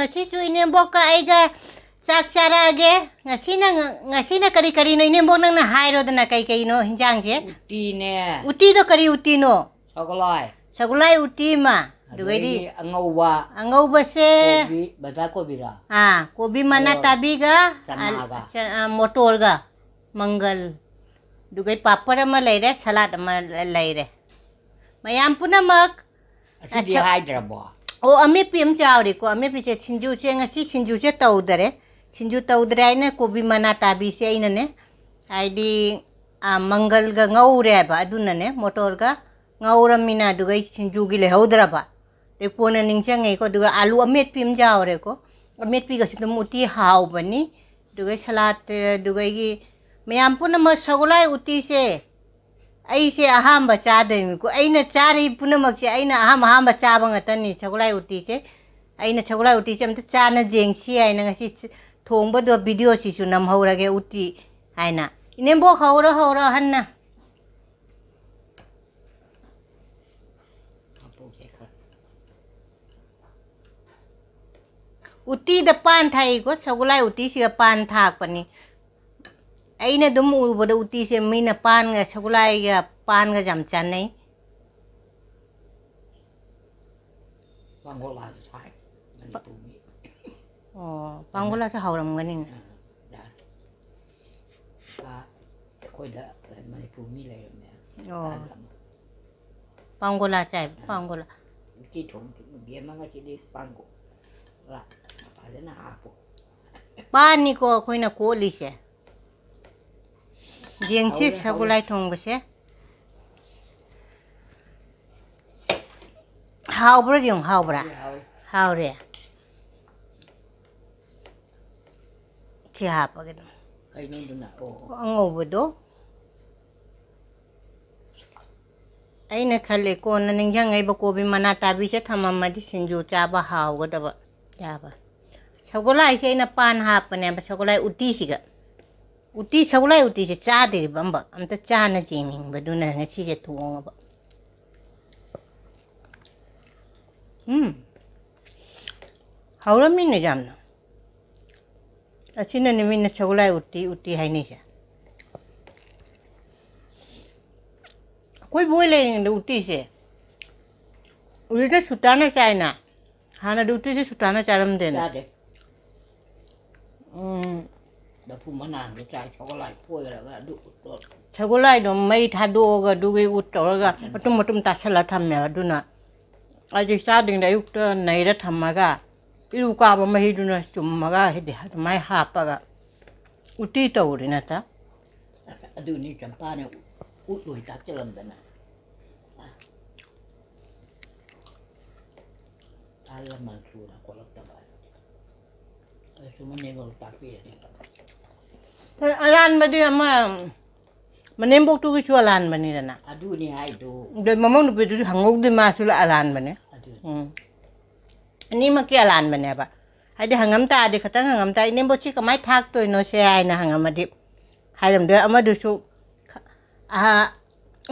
ngasisu inembok ka aiga sak charage ngasina kari no inembok nang na hairo dana kai no hinjang je uti ne uti do kari uti no sagolai uti ma dugai di angauba se kobi bata kobi ra kobi mana tabi ga motor ga mangal dugai papar ma leire salad ma leire mayam punamak di hyderabad amepi am chawri ko amepi che chinju che ngasi chinju che taudare aina kobi mana tabi se aina ne aidi mangal ga ngaure ba aduna ne motor ga ngaura mina dugai chinju gi le haudra ba te pona ningchang ko duga alu amepi am chawre ko amepi ga situ muti haw bani dugai salat dugai gi mayam puna ma sagolai uti se aise ahamba chademi ko aina chari punamak se aina ahamba chaba ngatani sagolai uti se aina sagolai uti se amta chana jengsi aina ngasi thongba do video si su nam haurage uti aina inembo haura hanna uti da pan thai ko sagolai uti si pan thak pani aina dum ubada uti se mina pan ga sagolai ga pan ga jam chan nei pangola thai manipuri pangola ta hauram ganing koi da manipuri le me pangola chai pangola ki thong bia ma ga ki di pango la pa le na apo pan ni ko koina ko li se jengsi sagolai thong ba se haubra jong haure cha pa ga kai no duna ngauba do aina khale ko na ningjang ai ba ko bi mana tabi se thamama di sinju cha ba haw ga da ba ya ba sagolai se ina pan ha pa ne ba sagolai uti siga uti sagolai uti se cha de bamba amta cha na jining ba duna nga chi je tuong ba hauram ni jamna asina ni min sagolai uti hai ni sa koi boile ni uti se uti sutana chaina hana uti se sutana charam den da pu mana ni chai sagolai poi ga du sagolai do mai thado ga du ge ut to ga matum ta sala thamme aduna aji sa ding da yuk ta nei ra thamaga iru ka ba mai duna chummaga hede mai ha pa ga uti to ri na ta adu ni champa ne ut loi tak chalam da na ala man su na ko la ta ba su man ne gol tak pi ni alan ba di ama manembok tu ki alan bani na adu ni ai do de mamang du du hangok de ma su alan bani ani ma ki alan bani ba hai de hangam ta de khatang hangam ta inembo chi ka mai thak to no se ai na hangam ma di hairam de ama du su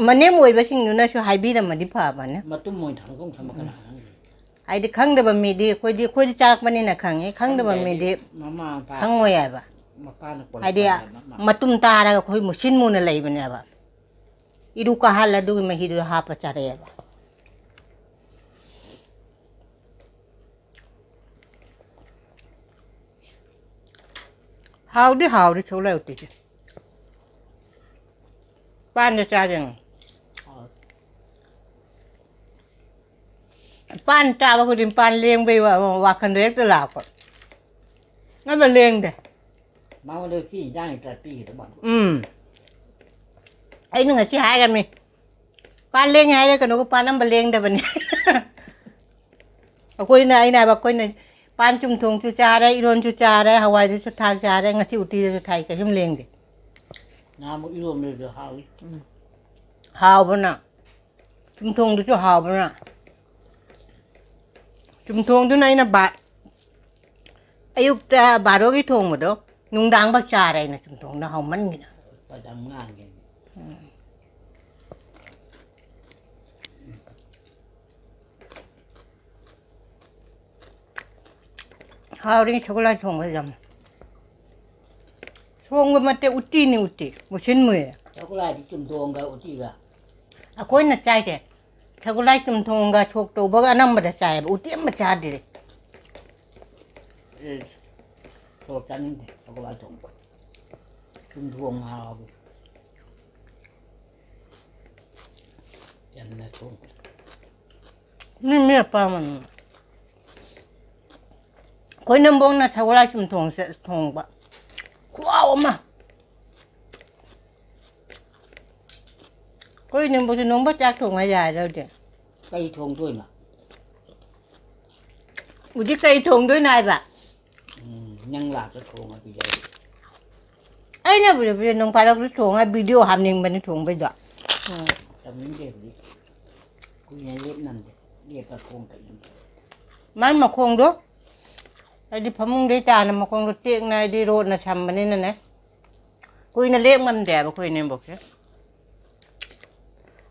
manem oi ba sing nu na su hai bi na ma di pha ba ne matum moi thang kong tham kana ai de khang de ba mi di khoi di chak bani na khang khang de ba mi di mama pa khang oi ai ba ai de matum ta ra khoi musin mu na lai bani ba iru ka hala du me hi du ha pa cha re ba how di chola uti pan de cha jeng pan ta ba ko dim pan leng be wa kan rek de la ko ngai ba leng de ma le pi jang ta pi de ba ai nung si hai kan mi pan leng hai de kan ko pan nam ba leng de ba ni ko ina ai na ba ko ina pan chum thong chu cha re iron chu cha re hawai chu thak cha re ngasi uti chu thai ka him leng de na mo irom le de haw ba na chum thong chu haw ba na chum thong tu na ina ba ayuk ta baro gi thong ma do nung dang ba cha re na chum thong na haw man gi na pa dang ngang ge 하우링 저걸라 종거잖아. 좋은 거 맞대 우띠니 우띠. 무슨 뭐예요? 초콜릿이 좀 좋은가 우티가. 아, 거기는 짜게. 저걸라 좀 동가 족도 뭐가 남보다 짜야. 우띠 뭐 짜들이. 또 짜는데 초콜릿 좋은 거. 좀 좋은하고. 옛날 좋은 거. 몇 아빠는. 거기는 먹나 저걸라 좀 동ba. 와 엄마. 거기는 무슨 농부 짝 동아야 이러지. cây thùng thôi mà. 우리 cây thùng đối này bà. Nhân là cái thùng ở bây giờ. Ấy nha bây giờ nông phải là cái thùng á video hàm ninh bên thùng bây giờ. Trong những cái gì. Cô nhảy lên nằm để cái thùng cái gì. Mai mà không được. Ai đi phấm đi trà mà không được tiện này đi rồi là xăm bên này nè. Cô nó lên ngâm đẹp cô nên bọc chứ.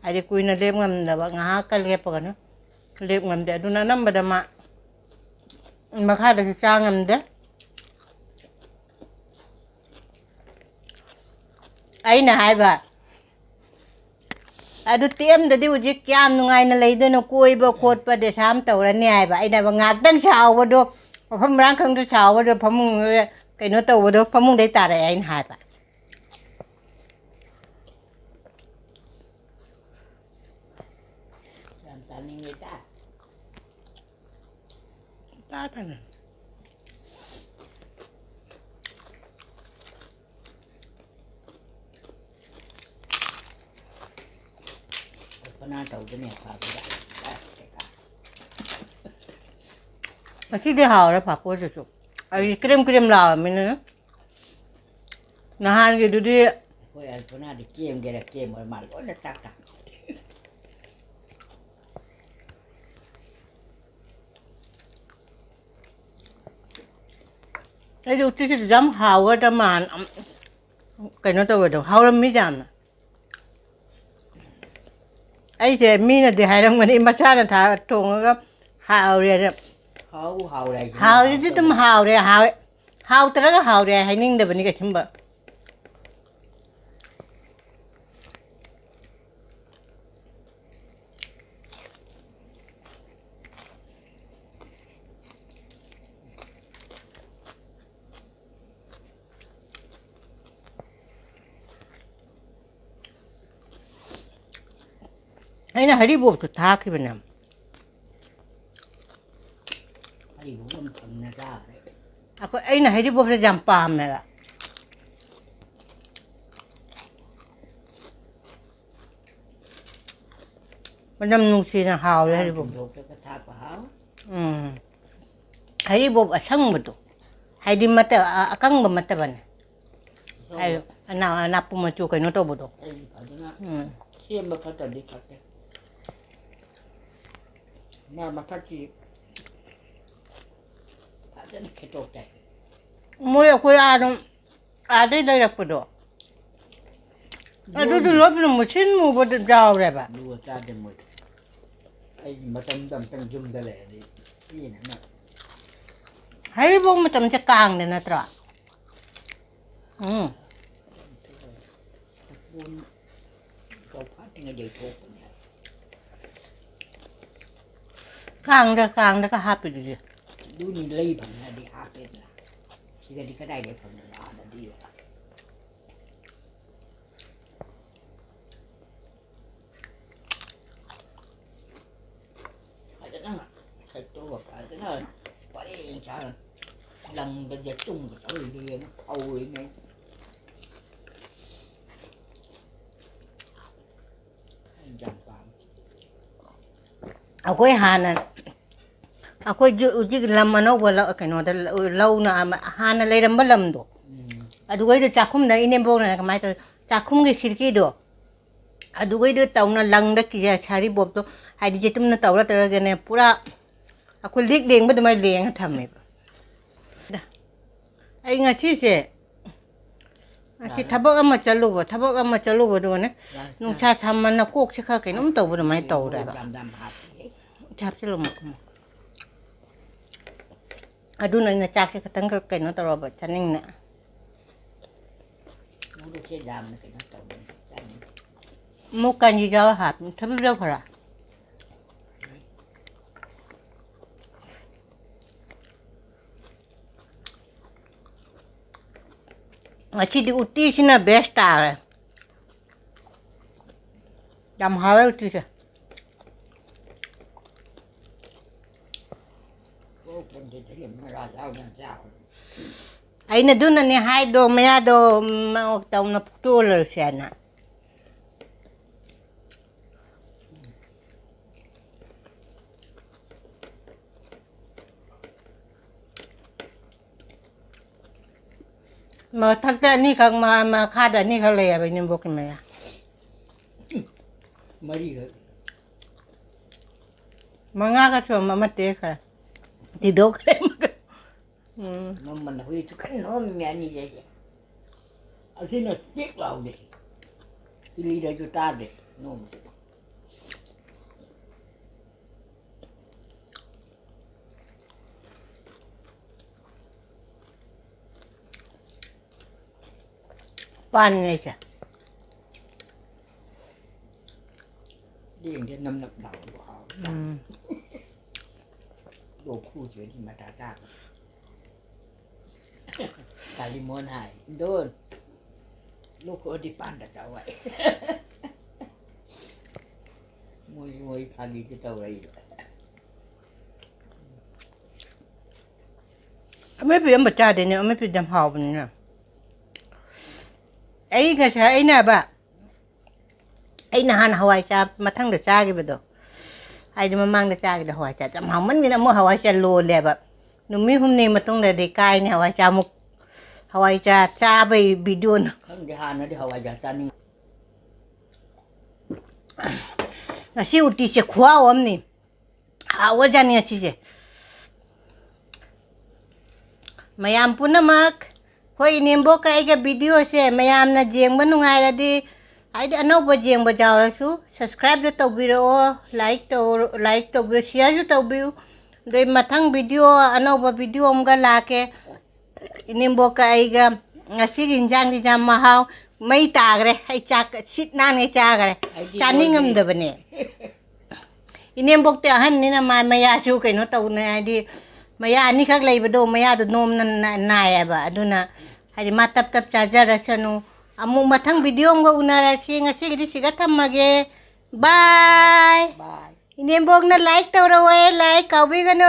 Ai đi cô nó lên ngâm là bà ngã cái ghép vào nó. Lên ngâm đẹp nó nằm bên đó mà khai được sang ngâm đấy. Ấy nè hai bà. Adu tiêm tadi uji kiam nungai na leido no koi ba khot pa de sam tau ra ne ai ba ai na ba ngatang sao ba do pham rang khang do sao ba do pham cái nó tau ba do pham dei ta ra ai hai ba Ta nên người ta. ta thân Pernah tahu cái này phải cái cả. mà chỉ đi hào ra phạt cô rồi số ai krem lao mình nữa na han cái đi Cô ấy pernah di kiem cái là kiem ở mặt nó chắc cả. ai đi uti chỉ dám hào cái đó mà cái nó tao rồi hào lắm mấy dám ai chế mi là đi hai lắm cái mà sao là thà thùng cái hào rồi Hào này. hào thì tụm hào rồi hào tất cả hào rồi hay nín được bên cái chim bờ ấy là hari bộ tụt thác cái bên nào Hari bố làm phần này ra đấy. ako ấy là hari bộ phải jam pam này là bên nam nung xì là hào rồi hari bộ Thuộc cái tháp của háo. hari bộ ở sang một độ hay đi mất ở căng bầm mất bên hay nào nạp một chút cái nó to bộ Phải thế kiem mà phải tận đi thật đấy. Mà thật gì. Phải thế này cái tốt đấy. 뭐야 거야 좀 아들 갖고 도 아들도 옆에는 뭐 신무 보다 자오래 봐 Đùa cha cho mày. Ai mà tâm dung ra lẹ đi. Cái gì nữa mà. hay 보면 좀 짝강 되나 들어 Buôn. Cậu phát cái gì thuộc của nhà. 강다 그 하피지 Đu đi lấy bằng là đi hát hết là. Chỉ cần đi cái này để phần đó là đi rồi. Phải thế nào. Phải tôi phải thế nào. Phải đi sao. Lần bây giờ chung cái chỗ đi nó khâu đi ngay. Chẳng phải. ako'y hanan ako'y uji laman no wala kano law na hana layram balam do adugoy do chakum na inembo na kamay to chakum ge khirki do adugoy do taw na lang da ki chari bob to hay di jetum na tawra tara ne pura ako lik deng ba dumay leng thame ai nga chi se ati thabak ama chalu bo do ne nung cha chamman na kok chika kai num taw ba dumay tawra ba Đam đam hát. chap chalo mo ꯑꯗꯨꯅ ꯑꯩꯅ ꯆꯥꯛꯁꯦ ꯈꯤꯇꯪꯈꯛ ꯀꯩꯅꯣ ꯇꯧꯔꯕ ꯆꯥꯅꯤꯡꯅ Nó kia làm cái nó tàu mình. ꯃꯨꯛ ꯀꯥꯟꯖꯤ ꯌꯥꯎꯔ ꯍꯥꯞꯄ ꯊꯕꯤꯕ꯭ꯔꯥ ꯈꯔ ꯉꯁꯤꯗꯤ ꯎꯇꯤꯁꯤꯅ ꯕꯦꯁ ꯇꯥꯔꯦ ꯌꯥꯝ ꯍꯥꯎꯋꯦ ꯎꯇꯤꯁꯦ Cô cần thì thấy mà ra sao làm sao. ꯑꯩꯅ ꯑꯗꯨꯅꯅꯦ ꯍꯥꯏꯗꯣ ꯃꯌꯥꯗꯣ ꯇꯧꯅ ꯐꯨꯛꯇꯣꯛꯂꯔꯁꯦꯅ ꯃꯊꯛꯇ ꯑꯅꯤꯈꯛ ꯃꯈꯥꯗ ꯑꯅꯤꯈꯛ ꯂꯩꯌꯦꯕ ꯏꯅꯦꯝꯕꯣꯛꯀꯤ ꯃꯌꯥ Mấy rồi. ꯃꯉꯥꯒ ꯁꯨꯔꯝꯕ ꯑꯃ ꯇꯦꯛꯈ꯭ꯔꯦ ꯊꯤꯗꯣꯛꯈ꯭ꯔꯦ Nó mình huy cho cái nó mẹ như vậy. Ở trên là tiếc vào đi. Cái ly đây cho ta đi. Nó ꯄꯥꯟꯅꯦ ꯑꯩꯁꯦ đi cái năm nập đầu của họ. Đồ khu chuyện thì mà ta ra. Ta đi muốn hại. Đôn. Lúc ở đi pan đã cháu vậy. Môi pan đi cái tàu đây. ꯑꯃꯦꯠꯄꯤ ꯑꯃ ꯆꯥꯗꯦꯅꯦ ꯑꯃꯦꯠꯄꯤ ꯌꯥꯝ ꯍꯥꯎꯕꯅꯤꯅ ꯑꯩ ꯉꯁꯥꯏ ꯑꯩꯅꯕ ꯑꯩ ꯅꯍꯥꯟ ꯍꯋꯥꯏ ꯃꯊꯪꯗ ꯆꯥꯈꯤꯕꯗꯣ ꯍꯥꯏꯗꯤ ꯃꯃꯥꯡꯗ ꯆꯥꯈꯤꯕꯗ ꯍꯋꯥꯏ ꯌꯥꯝ ꯍꯥꯎꯃꯟꯗꯅ ꯑꯃꯨꯛ ꯍꯋꯥꯏ ꯂꯣꯜꯂꯦꯕ ꯅꯨꯃꯤꯠ ꯍꯨꯝꯅꯤ ꯃꯇꯨꯡꯗꯗꯤ ꯀꯥꯏꯅꯤ ꯍꯋꯥꯏ ꯆꯥꯕꯩ ꯚꯤꯗꯤꯑꯣꯅ Không thì hàn nó đi hậu giờ ta ninh. ꯉꯁꯤ ꯎꯇꯤꯁꯦ ꯈꯨꯍꯥꯎ ꯑꯃꯅꯤ ꯍꯥꯎꯒꯖꯥꯠꯅꯤ ꯉꯁꯤꯁꯦ ꯃꯌꯥꯝ ꯄꯨꯝꯅꯃꯛ ꯑꯩꯈꯣꯏ ꯏꯅꯦꯝꯕꯣꯛꯀ ꯑꯩꯒ ꯚꯤꯗꯤꯑꯣꯁꯦ ꯃꯌꯥꯝꯅ ꯌꯦꯡꯕ ꯅꯨꯡꯉꯥꯏꯔꯗꯤ ꯍꯥꯏꯗꯤ ꯑꯅꯧꯕ ꯌꯦꯡꯕ ꯌꯥꯎꯔꯁꯨ ꯁꯕꯁꯀ꯭ꯔꯥꯏꯕꯇ ꯇꯧꯕꯤꯔꯛꯑꯣ ꯂꯥꯏꯛ ꯇꯧꯕꯤꯔꯣ ꯁꯤꯌꯔꯁꯨ ꯇꯧꯕꯤꯌꯨ ꯑꯗꯩ ꯃꯊꯪ ꯚꯤꯗꯤꯑꯣ ꯑꯅꯧꯕ ꯚꯤꯗꯤꯑꯣ ꯑꯃꯒ ꯂꯥꯛꯀꯦ ꯏꯅꯦꯝꯕꯣꯛꯀ ꯑꯩꯒ ꯉꯁꯤꯒꯤ ꯏꯟꯖꯥꯡꯗꯤ ꯌꯥꯝ ꯃꯍꯥꯎ ꯃꯩ ꯇꯥꯈ꯭ꯔꯦ ꯑꯩ ꯆꯥꯛ ꯁꯤꯠ ꯅꯥꯟꯅꯩ ꯆꯥꯈ꯭ꯔꯦ ꯆꯥꯅꯤꯡꯉꯝꯗꯕꯅꯦ ꯏꯅꯦꯝꯕꯣꯛꯇꯤ ꯑꯍꯟꯅꯤꯅ ꯃꯌꯥꯁꯨ ꯀꯩꯅꯣ ꯇꯧꯅ ꯍꯥꯏꯗꯤ ꯃꯌꯥ ꯑꯅꯤꯈꯛ ꯂꯩꯕꯗꯣ ꯃꯌꯥꯗꯣ ꯅꯣꯝꯅ ꯅꯥꯏꯌꯦꯕ ꯑꯗꯨꯅ ꯍꯥꯏꯗꯤ ꯃꯥ ꯇꯞ ꯆꯥꯖꯔꯁꯅꯨ ꯑꯃꯨꯛ ꯃꯊꯪ ꯚꯤꯗꯤꯑꯣ ꯑꯃꯒ ꯎꯅꯔꯁꯤ ꯉꯁꯤꯒꯤꯗꯤ ꯁꯤꯒ ꯊꯝꯃꯒꯦ ꯕꯥꯏ Bye. 이nem복나 라이크 떠오러와요 라이크 가오비가노